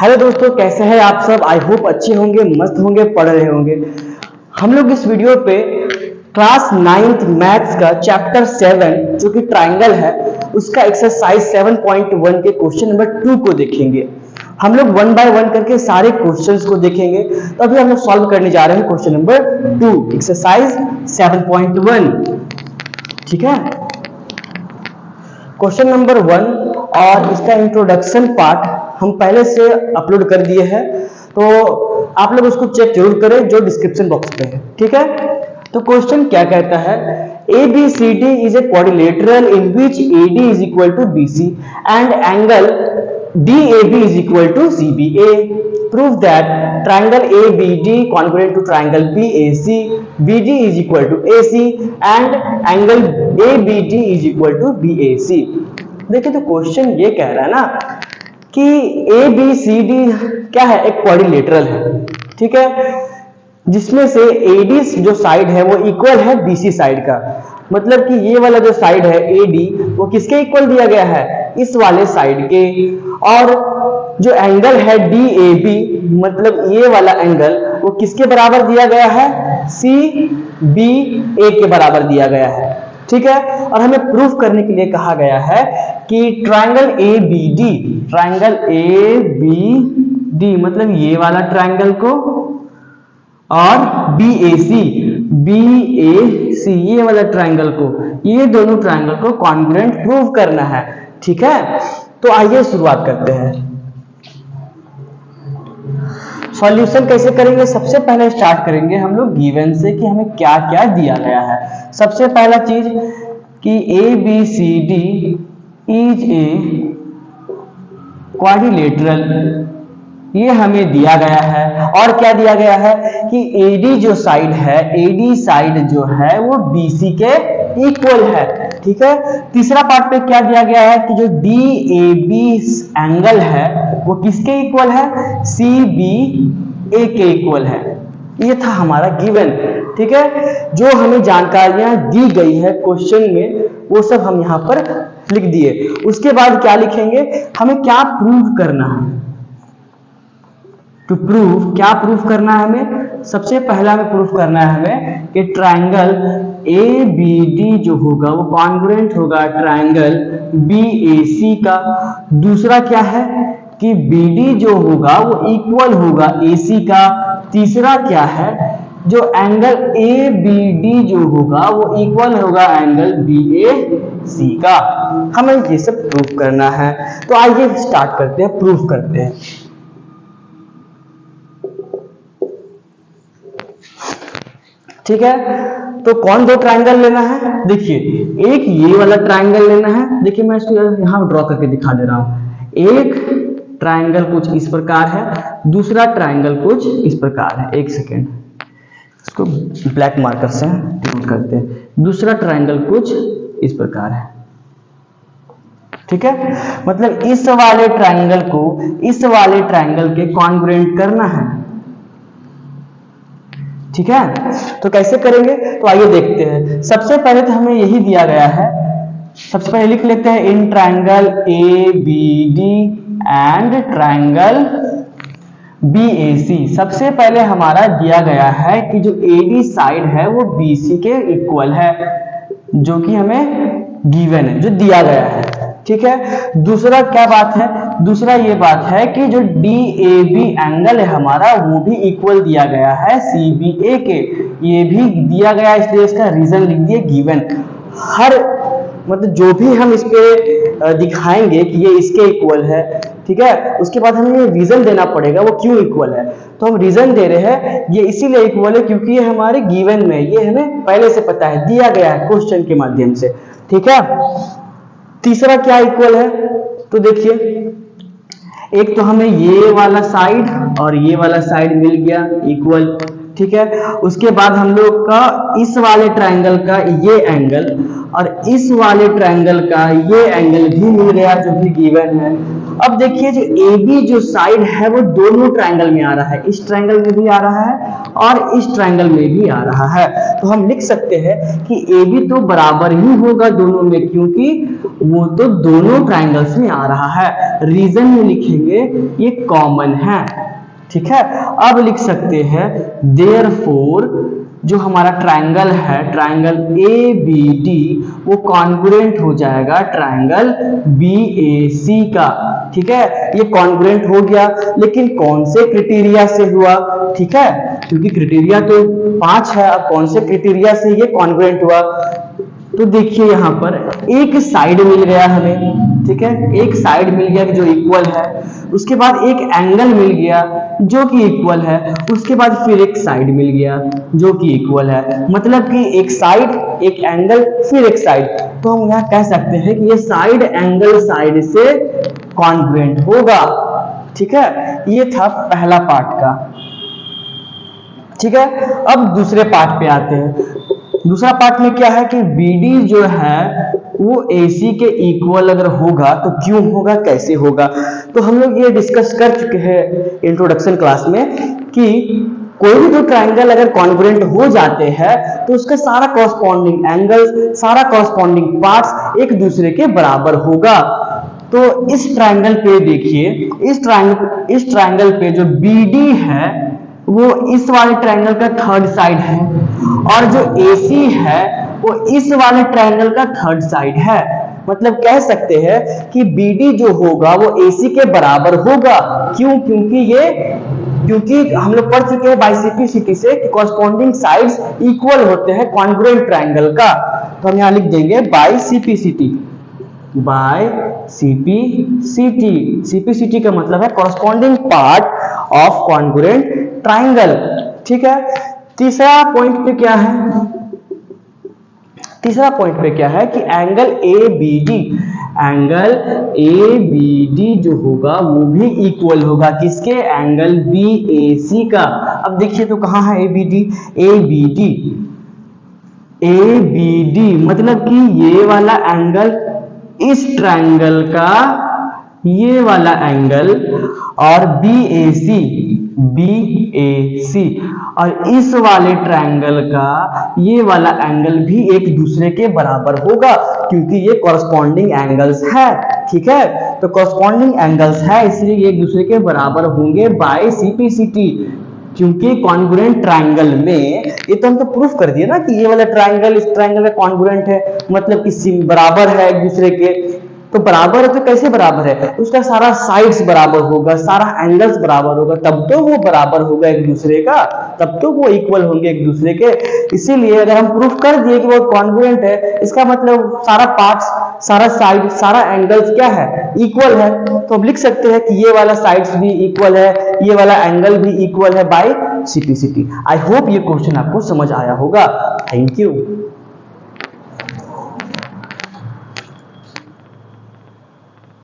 Hello दोस्तों, कैसे हैं आप सब। आई होप अच्छे होंगे, मस्त होंगे, पढ़ रहे होंगे। हम लोग इस वीडियो पे क्लास 9th मैथ्स का चैप्टर 7 जो कि ट्राइंगल है उसका एक्सरसाइज 7.1 के क्वेश्चन नंबर 2 को देखेंगे। हम लोग 1 बाय 1 करके सारे क्वेश्चंस को देखेंगे। तो अभी हम लोग सॉल्व करने जा रहे हैं क्वेश्चन नंबर 2 एक्सरसाइज 7.1। ठीक है, क्वेश्चन नंबर 1 और इसका इंट्रोडक्शन पार्ट हम पहले से अपलोड कर दिए हैं, तो आप लोग उसको चेक जरूर करें जो डिस्क्रिप्शन बॉक्स पे है। ठीक है, तो क्वेश्चन क्या कहता है, ABCD is a quadrilateral in which AD is equal to BC and angle DAB is equal to CBA. Prove that triangle ABD congruent to triangle BAC, BD is equal to AC and angle ABD is equal to BAC. देखिए, तो question ये कह रहा है ना कि ABCD क्या है, एक क्वाड्रिलेटरल है। ठीक है, जिसमें से AD जो साइड है वो इक्वल है BC साइड का। मतलब कि ये वाला जो साइड है AD वो किसके इक्वल दिया गया है, इस वाले साइड के। और जो एंगल है DAB मतलब ये वाला एंगल वो किसके बराबर दिया गया है, CBA के बराबर दिया गया है। ठीक है, और हमें प्रूफ करने के लिए कहा गया है कि ट्रायंगल ABD मतलब ये वाला ट्रायंगल को और BAC ये वाला ट्रायंगल को, ये दोनों ट्रायंगल को कॉन्ग्रुएंट प्रूव करना है। ठीक है, तो आइए शुरुआत करते हैं। सॉल्यूशन कैसे करेंगे, सबसे पहले स्टार्ट करेंगे हम लोग गिवन से कि हमें क्या क्या दिया गया है। सबसे पहला चीज कि ABCD इज ए क्वाड्रिलेटरल, ये हमें दिया गया है। और क्या दिया गया है कि AD जो साइड है, AD साइड जो है वो BC के इक्वल है। ठीक है, तीसरा पार्ट पे क्या दिया गया है कि जो DAB एंगल है वो किसके इक्वल है, CBA के इक्वल है। ये था हमारा गिवन। ठीक है, जो हमें जानकारियां दी गई है क्वेश्चन में वो सब हम यहाँ पर लिख दिए। उसके बाद क्या लिखेंगे, हमें क्या प्रूव करना है। टू प्रूव, क्या प्रूफ करना है हमें, सबसे पहला हमें प्रूफ करना है हमें कि ट्रायंगल ABD जो होगा वो कॉन्ग्रुएंट होगा ट्रायंगल BAC का। दूसरा क्या है कि BD जो होगा वो इक्वल होगा AC का। तीसरा क्या है, जो एंगल ABD जो होगा वो इक्वल होगा एंगल BAC का। हमें ये सब प्रूफ करना है। तो आइए स्टार्ट करते हैं, प्रूफ करते हैं। ठीक है, तो कौन दो ट्रायंगल लेना है, देखिए एक ये वाला ट्रायंगल लेना है। देखिए मैं इसको यहां ड्रॉ करके दिखा दे रहा हूं। एक ट्रायंगल कुछ इस प्रकार है, दूसरा ट्रायंगल कुछ इस प्रकार है। एक सेकेंड, इसको ब्लैक मार्कर से डिनोट करते हैं। दूसरा ट्रायंगल कुछ इस प्रकार है। ठीक है, मतलब इस वाले ट्रायंगल को इस वाले ट्रायंगल के कॉन्ग्रुएंट करना है। ठीक है, तो कैसे करेंगे, तो आइए देखते हैं। सबसे पहले तो हमें यही दिया गया है, सबसे पहले लिख लेते हैं in triangle ABD and triangle BAC। सबसे पहले हमारा दिया गया है कि जो AD साइड है वो BC के इक्वल है, जो कि हमें गिवन है, जो दिया गया है। ठीक है, दूसरा क्या बात है, दूसरा ये बात है कि जो DAB एंगल है हमारा वो भी इक्वल दिया गया है CBA के, ये भी दिया गया, इसलिए इसका रीजन लिख दिए गिवन। हर मतलब जो भी हम इस पे दिखाएंगे कि ये इसके इक्वल है, ठीक है, उसके बाद हमें ये रीजन देना पड़ेगा वो क्यों इक्वल है। तो हम रीजन दे रहे हैं ये इसीलिए इक्वल है क्योंकि ये हमारे गिवन में, ये हमें पहले से पता है, दिया गया है क्वेश्चन के माध्यम से। ठीक है, तीसरा क्या इक्वल है, तो देखिए एक तो हमें ये वाला साइड और ये वाला साइड मिल गया इक्वल। ठीक है, उसके बाद हम लोग का इस वाले ट्रायंगल का ये एंगल और इस वाले ट्रायंगल का ये एंगल भी मिल गया, जो कि गिवन है। अब देखिए जो AB जो साइड है वो दोनों ट्रायंगल में आ रहा है, इस ट्रायंगल में भी आ रहा है और इस ट्रायंगल में भी आ रहा है। तो हम लिख सकते हैं कि AB तो बराबर ही होगा दोनों में, क्योंकि वो तो दोनों ट्राइंगल्स में आ रहा है। रीजन में लिखेंगे ये कॉमन है, ठीक है। अब लिख सकते हैं देयरफॉर जो हमारा ट्राइंगल है, ट्राइंगल ABD, वो कॉन्ग्रुएंट हो जाएगा ट्राइंगल BAC का, ठीक है। ये कॉन्ग्रुएंट हो गया, लेकिन कौन से क्राइटेरिया से हुआ, ठीक है, क्योंकि क्राइटेरिया तो 5 है। अब कौन से क्राइटेरिया से ये कॉन्ग्रुएंट हुआ, तो देखिए यहाँ पर एक साइड मिल गया हमें, ठीक है, एक साइड मिल गया जो इक्वल है, उसके बाद एक एंगल मिल गया जो कि इक्वल है, उसके बाद फिर एक साइड मिल गया जो कि इक्वल है। मतलब कि एक साइड, एक एंगल, फिर एक साइड। तो हम यहाँ कह सकते हैं कि ये साइड एंगल साइड से कॉन्ग्रुएंट होगा, ठीक है। ये था पहला पार्ट का, ठीक है। अब दूसरे पार्ट पे आते हैं। दूसरा पार्ट में क्या है कि BD जो है वो AC के इक्वल अगर होगा तो क्यों होगा, कैसे होगा, तो हम लोग ये डिस्कस कर चुके हैं इंट्रोडक्शन क्लास में कि कोई भी जो ट्राइंगल अगर कॉन्ग्रुएंट हो जाते हैं तो उसका सारा कॉरस्पॉन्डिंग एंगल्स, सारा कॉरस्पॉन्डिंग पार्ट्स एक दूसरे के बराबर होगा। तो इस ट्राइंगल पे देखिए, इस ट्राइंगल पे जो BD है वो इस वाले ट्रायंगल का थर्ड साइड है, और जो AC है वो इस वाले ट्रायंगल का थर्ड साइड है। मतलब कह सकते हैं कि BD जो होगा वो AC के बराबर होगा। क्यों? क्योंकि हम लोग पढ़ चुके हैं बाय CP/CT से कि कॉरस्पॉन्डिंग साइड्स इक्वल होते हैं कॉन्ग्रुएंट ट्रायंगल का। तो हम यहाँ लिख देंगे bye CP/CT, bye CP/CT। CP/CT का मतलब है corresponding part of congruent triangle, ठीक है। तीसरा पॉइंट पे क्या है, तीसरा पॉइंट पे क्या है कि एंगल ABD जो होगा वो भी इक्वल होगा किसके, एंगल BAC का। अब देखिए तो कहां है ABD मतलब कि ये वाला एंगल इस ट्रायंगल का, ये वाला एंगल, और BAC और इस वाले ट्रायंगल का ये वाला एंगल भी एक दूसरे के बराबर होगा क्योंकि ये कॉरस्पॉन्डिंग एंगल्स है, ठीक है। तो कॉरस्पॉन्डिंग एंगल्स है इसलिए ये एक दूसरे के बराबर होंगे बाय CP/CT, क्योंकि कॉन्ग्रुएंट ट्रायंगल में, ये तो हम तो प्रूफ कर दिए ना कि ये वाला ट्रायंगल इस ट्रायंगल का कॉन्ग्रुएंट है, मतलब कि बराबर है एक दूसरे के। तो बराबर है तो कैसे बराबर है, उसका सारा साइड्स बराबर होगा, सारा एंगल्स बराबर होगा, तब तो वो बराबर होगा एक दूसरे का, तब तो वो इक्वल होंगे एक दूसरे के। इसीलिए अगर हम प्रूफ कर दिए कि वो कॉन्ग्रुएंट है, इसका मतलब सारा पार्ट्स, सारा साइड, सारा एंगल्स क्या है, इक्वल है। तो हम लिख सकते हैं कि ये वाला साइड्स भी इक्वल है, ये वाला एंगल भी इक्वल है बाय CP/CT। आई होप ये क्वेश्चन आपको समझ आया होगा। Thank you.